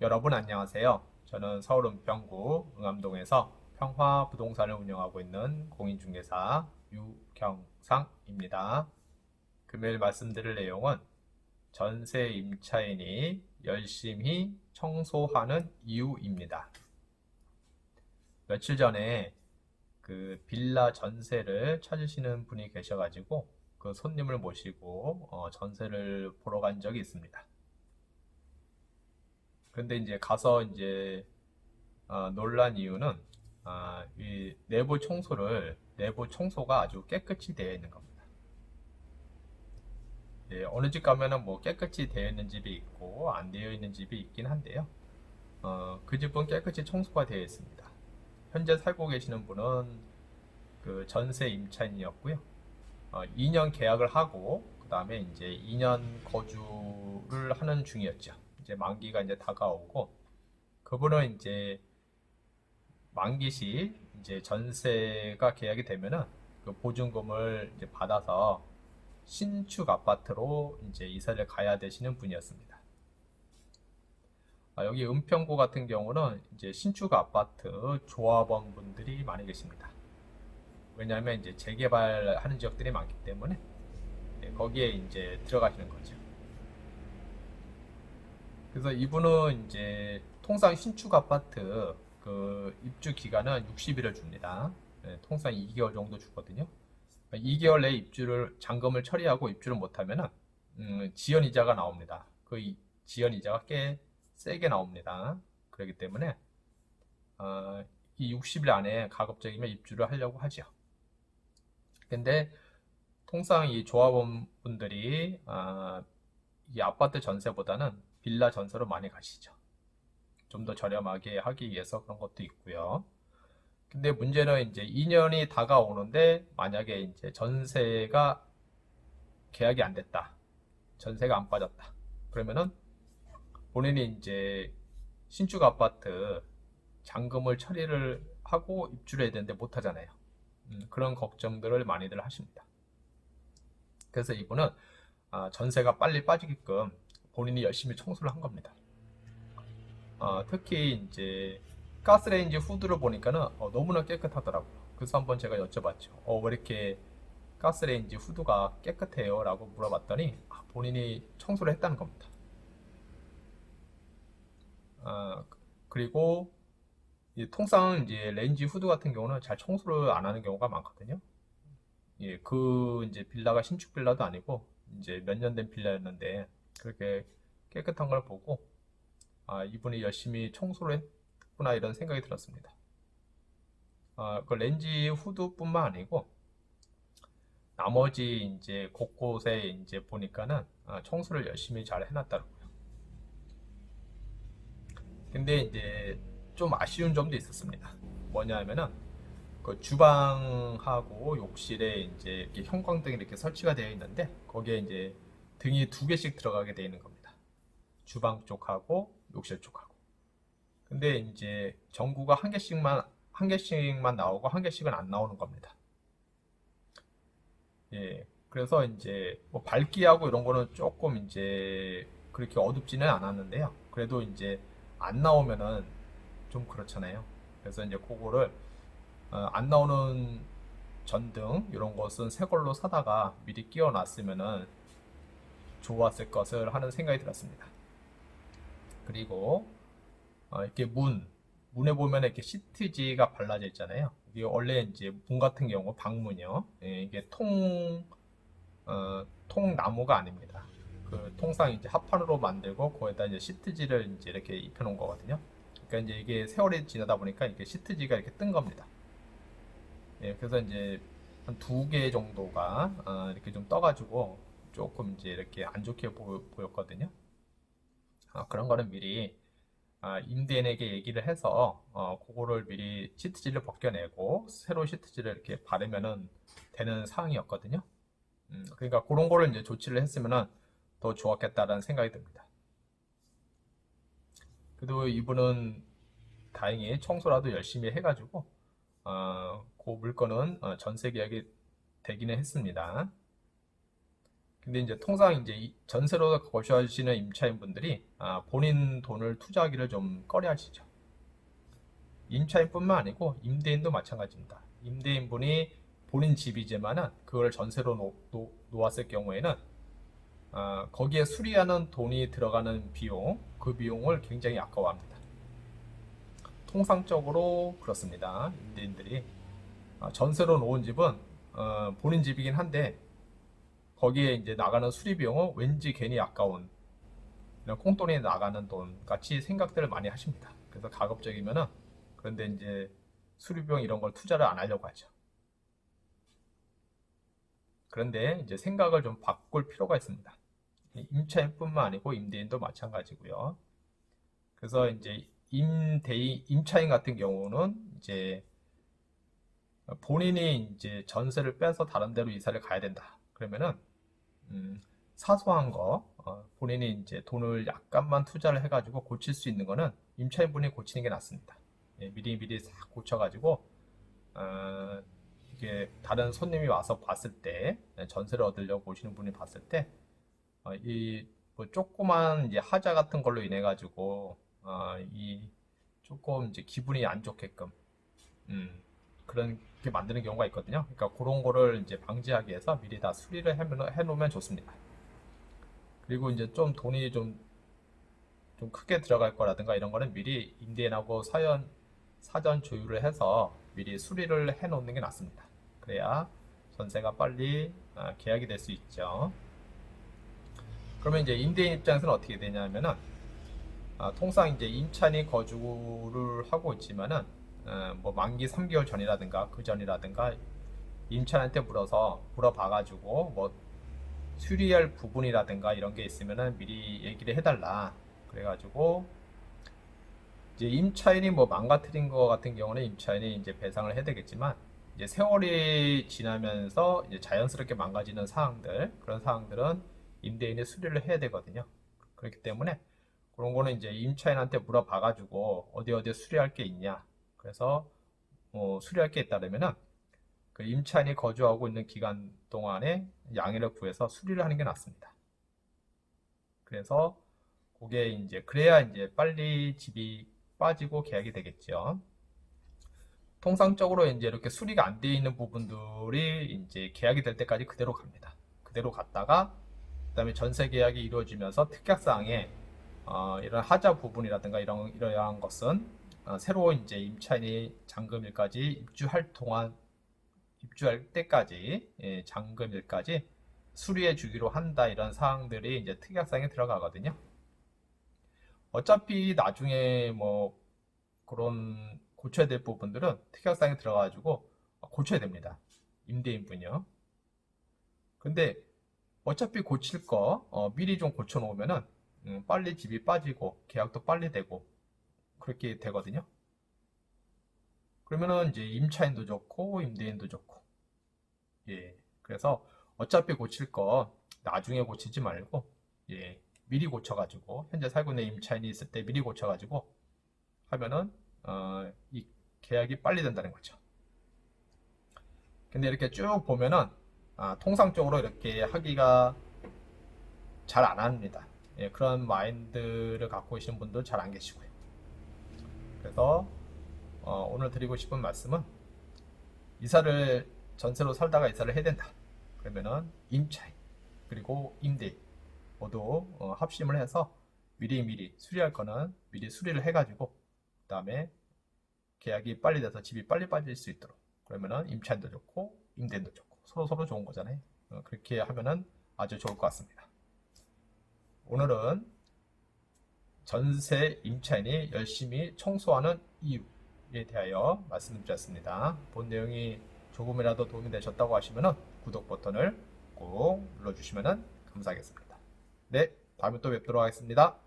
여러분 안녕하세요. 저는 서울 은평구 응암동에서 평화부동산을 운영하고 있는 공인중개사 유경상입니다. 금요일 말씀드릴 내용은 전세 임차인이 열심히 청소하는 이유입니다. 며칠 전에 그 빌라 전세를 찾으시는 분이 계셔가지고 그 손님을 모시고 전세를 보러 간 적이 있습니다. 근데 이제 가서 이제 놀란 이유는 이 내부 청소가 아주 깨끗이 되어 있는 겁니다. 예, 어느 집 가면은 뭐 깨끗이 되어 있는 집이 있고 안 되어 있는 집이 있긴 한데요. 그 집은 깨끗이 청소가 되어 있습니다. 현재 살고 계시는 분은 그 전세 임차인이었고요. 2년 계약을 하고 그 다음에 이제 2년 거주를 하는 중이었죠. 이제 만기가 이제 다가오고 그분은 이제 만기 시 이제 전세가 계약이 되면은 그 보증금을 이제 받아서 신축 아파트로 이제 이사를 가야 되시는 분이었습니다. 여기 은평구 같은 경우는 이제 신축 아파트 조합원 분들이 많이 계십니다. 왜냐하면 이제 재개발하는 지역들이 많기 때문에 거기에 이제 들어가시는 거죠. 그래서 이분은 이제 통상 신축 아파트 그 입주 기간은 60일을 줍니다. 통상 2개월 정도 주거든요. 2개월 내에 입주를 잔금을 처리하고 입주를 못하면은 지연 이자가 나옵니다. 지연 이자가 꽤 세게 나옵니다. 그렇기 때문에 이 60일 안에 가급적이면 입주를 하려고 하죠. 근데 통상 이 조합원 분들이 이 아파트 전세보다는 빌라 전세로 많이 가시죠. 좀 더 저렴하게 하기 위해서 그런 것도 있고요. 근데 문제는 이제 2년이 다가오는데 만약에 이제 전세가 계약이 안 됐다. 전세가 안 빠졌다. 그러면은 본인이 이제 신축 아파트 잔금을 처리를 하고 입주를 해야 되는데 못 하잖아요. 그런 걱정들을 많이들 하십니다. 그래서 이분은 전세가 빨리 빠지게끔 본인이 열심히 청소를 한 겁니다. 특히 이제 가스레인지 후드를 보니까는 너무나 깨끗하더라고요. 그래서 한번 제가 여쭤봤죠. 왜 이렇게 가스레인지 후드가 깨끗해요? 라고 물어봤더니 본인이 청소를 했다는 겁니다. 그리고 통상 이제 레인지 후드 같은 경우는 잘 청소를 안 하는 경우가 많거든요. 예, 그 이제 빌라가 신축 빌라도 아니고 이제 몇 년 된 빌라였는데 그렇게 깨끗한 걸 보고 이분이 열심히 청소를 했구나 이런 생각이 들었습니다. 그 렌지 후드뿐만 아니고 나머지 이제 곳곳에 이제 보니까는 청소를 열심히 잘 해놨더라고요. 근데 이제 좀 아쉬운 점도 있었습니다. 뭐냐면은 그 주방하고 욕실에 이제 이렇게 형광등이 이렇게 설치가 되어 있는데 거기에 이제 등이 두 개씩 들어가게 되어 있는 겁니다. 주방 쪽하고 욕실 쪽하고. 근데 이제 전구가 한 개씩만 나오고 한 개씩은 안 나오는 겁니다. 예. 그래서 이제 뭐 밝기하고 이런 거는 조금 이제 그렇게 어둡지는 않았는데요. 그래도 이제 안 나오면은 좀 그렇잖아요. 그래서 이제 그거를 안 나오는 전등 이런 것은 새 걸로 사다가 미리 끼워 놨으면은 좋았을 것을 하는 생각이 들었습니다. 그리고 이렇게 문에 보면 이렇게 시트지가 발라져 있잖아요. 이게 원래 이제 문 같은 경우 방문이요. 예, 이게 통나무가 아닙니다. 그 통상 이제 합판으로 만들고 거기다 이제 시트지를 이제 이렇게 입혀 놓은 거거든요. 그러니까 이제 이게 세월이 지나다 보니까 이렇게 시트지가 이렇게 뜬 겁니다. 예, 그래서 이제 한 두 개 정도가 이렇게 좀 떠가지고 조금 이제 이렇게 안 좋게 보였거든요. 그런 거는 미리 임대인에게 얘기를 해서 그거를 미리 시트지를 벗겨내고 새로 시트지를 이렇게 바르면은 되는 상황이었거든요. 그러니까 그런 거를 이제 조치를 했으면은 더 좋았겠다라는 생각이 듭니다. 그래도 이분은 다행히 청소라도 열심히 해가지고 그 물건은 전세 계약이 되기는 했습니다. 근데 이제 통상 이제 전세로 거주하시는 임차인분들이 본인 돈을 투자하기를 좀 꺼려하시죠. 임차인뿐만 아니고 임대인도 마찬가지입니다. 임대인분이 본인 집이지만은 그걸 전세로 놓았을 경우에는 거기에 수리하는 돈이 들어가는 비용, 그 비용을 굉장히 아까워합니다. 통상적으로 그렇습니다. 임대인들이 전세로 놓은 집은 본인 집이긴 한데 거기에 이제 나가는 수리 비용은 왠지 괜히 아까운 이런 콩돈이 나가는 돈 같이 생각들을 많이 하십니다. 그래서 가급적이면은 그런데 이제 수리 비용 이런 걸 투자를 안 하려고 하죠. 그런데 이제 생각을 좀 바꿀 필요가 있습니다. 임차인뿐만 아니고 임대인도 마찬가지고요. 그래서 이제 임차인 같은 경우는 이제 본인이 이제 전세를 빼서 다른 데로 이사를 가야 된다. 그러면은 사소한 거 본인이 이제 돈을 약간만 투자를 해가지고 고칠 수 있는 거는 임차인분이 고치는 게 낫습니다. 미리 싹 고쳐가지고 이게 다른 손님이 와서 봤을 때 전세를 얻으려고 오시는 분이 봤을 때 이 뭐 조그만 이제 하자 같은 걸로 인해 가지고 이 조금 이제 기분이 안 좋게끔 그런 게 만드는 경우가 있거든요. 그러니까 그런 거를 이제 방지하기 위해서 미리 다 수리를 해놓으면 좋습니다. 그리고 이제 좀 돈이 좀 크게 들어갈 거라든가 이런 거는 미리 임대인하고 사전 조율을 해서 미리 수리를 해놓는 게 낫습니다. 그래야 전세가 빨리 계약이 될 수 있죠. 그러면 이제 임대인 입장에서는 어떻게 되냐면은 통상 이제 임차인이 거주를 하고 있지만은 뭐 만기 3개월 전이라든가 그 전이라든가 임차인한테 물어봐가지고 뭐 수리할 부분이라든가 이런 게 있으면은 미리 얘기를 해달라. 그래가지고 이제 임차인이 뭐 망가뜨린 거 같은 경우는 임차인이 이제 배상을 해야 되겠지만 이제 세월이 지나면서 이제 자연스럽게 망가지는 사항들 그런 사항들은 임대인이 수리를 해야 되거든요. 그렇기 때문에 그런 거는 이제 임차인한테 물어봐가지고 어디 수리할 게 있냐. 그래서 수리할 게 있다면은 그 임차인이 거주하고 있는 기간 동안에 양해를 구해서 수리를 하는 게 낫습니다. 그래서 그게 이제 그래야 이제 빨리 집이 빠지고 계약이 되겠죠. 통상적으로 이제 이렇게 수리가 안 되어 있는 부분들이 이제 계약이 될 때까지 그대로 갑니다. 그대로 갔다가 그다음에 전세 계약이 이루어지면서 특약사항에 이런 하자 부분이라든가 이러한 것은 새로 이제 임차인이 잔금일까지 입주할 때까지 잔금일까지 수리해 주기로 한다 이런 사항들이 이제 특약사항에 들어가거든요. 어차피 나중에 뭐 그런 고쳐야 될 부분들은 특약사항에 들어가가지고 고쳐야 됩니다. 임대인분이요. 근데 어차피 고칠 거 미리 좀 고쳐 놓으면은 빨리 집이 빠지고 계약도 빨리 되고 그렇게 되거든요. 그러면은 이제 임차인도 좋고 임대인도 좋고 그래서 어차피 고칠 거 나중에 고치지 말고 미리 고쳐가지고 현재 살고 있는 임차인이 있을 때 미리 고쳐가지고 하면은 이 계약이 빨리 된다는 거죠. 근데 이렇게 쭉 보면은 통상적으로 이렇게 하기가 잘 안 합니다. 그런 마인드를 갖고 계신 분들 잘 안 계시고요. 그래서 오늘 드리고 싶은 말씀은 전세로 살다가 이사를 해야 된다. 그러면은 임차인 그리고 임대인 모두 합심을 해서 미리 수리할 거는 미리 수리를 해가지고 그 다음에 계약이 빨리 돼서 집이 빨리 빠질 수 있도록 그러면은 임차인도 좋고 임대인도 좋고 서로 좋은 거잖아요. 그렇게 하면은 아주 좋을 것 같습니다. 오늘은 전세 임차인이 열심히 청소하는 이유에 대하여 말씀드렸습니다. 본 내용이 조금이라도 도움이 되셨다고 하시면은 구독 버튼을 꼭 눌러주시면 감사하겠습니다. 네, 다음에 또 뵙도록 하겠습니다.